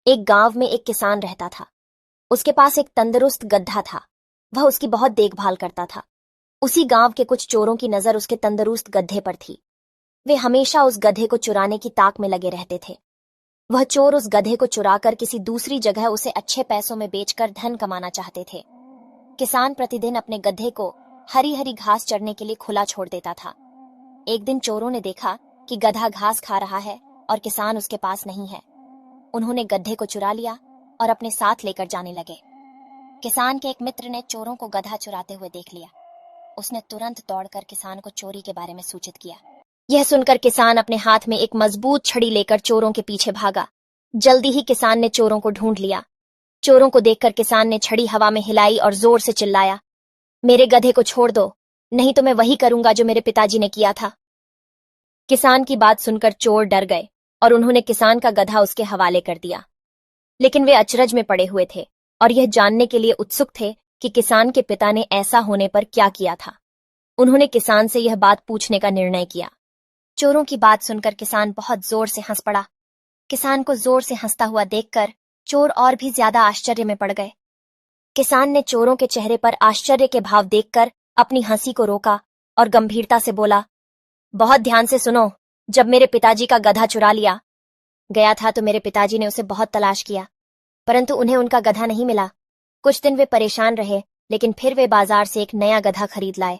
एक गांव में एक किसान रहता था। उसके पास एक तंदुरुस्त गधा था। वह उसकी बहुत देखभाल करता था। उसी गांव के कुछ चोरों की नजर उसके तंदुरुस्त गधे पर थी। वे हमेशा उस गधे को चुराने की ताक में लगे रहते थे। वह चोर उस गधे को चुराकर किसी दूसरी जगह उसे अच्छे पैसों में बेचकर धन कमाना चाहते थे। किसान प्रतिदिन अपने गधे को हरी हरी घास चरने के लिए खुला छोड़ देता था। एक दिन चोरों ने देखा कि गधा घास खा रहा है और किसान उसके पास नहीं है। उन्होंने गधे को चुरा लिया और अपने साथ लेकर जाने लगे। किसान के एक मित्र ने चोरों को गधा चुराते हुए देख लिया। उसने तुरंत दौड़कर किसान को चोरी के बारे में सूचित किया। यह सुनकर किसान अपने हाथ में एक मजबूत छड़ी लेकर चोरों के पीछे भागा। जल्दी ही किसान ने चोरों को ढूंढ लिया। चोरों को देखकर किसान ने छड़ी हवा में हिलाई और जोर से चिल्लाया, मेरे गधे को छोड़ दो, नहीं तो मैं वही करूंगा जो मेरे पिताजी ने किया था। किसान की बात सुनकर चोर डर गए और उन्होंने किसान का गधा उसके हवाले कर दिया। लेकिन वे अचरज में पड़े हुए थे और यह जानने के लिए उत्सुक थे कि किसान के पिता ने ऐसा होने पर क्या किया था। उन्होंने किसान से यह बात पूछने का निर्णय किया। चोरों की बात सुनकर किसान बहुत जोर से हंस पड़ा। किसान को जोर से हंसता हुआ देखकर चोर और भी ज्यादा आश्चर्य में पड़ गए। किसान ने चोरों के चेहरे पर आश्चर्य के भाव देखकर अपनी हंसी को रोका और गंभीरता से बोला, बहुत ध्यान से सुनो। जब मेरे पिताजी का गधा चुरा लिया गया था तो मेरे पिताजी ने उसे बहुत तलाश किया, परंतु उन्हें उनका गधा नहीं मिला। कुछ दिन वे परेशान रहे, लेकिन फिर वे बाजार से एक नया गधा खरीद लाए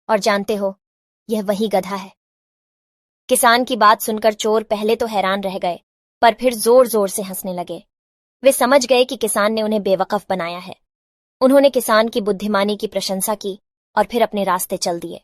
और जानते हो, यह वही गधा है। किसान की बात सुनकर चोर पहले तो हैरान रह गए, पर फिर जोर जोर से हंसने लगे। वे समझ गए कि किसान ने उन्हें बेवकूफ बनाया है। उन्होंने किसान की बुद्धिमानी की प्रशंसा की और फिर अपने रास्ते चल दिए।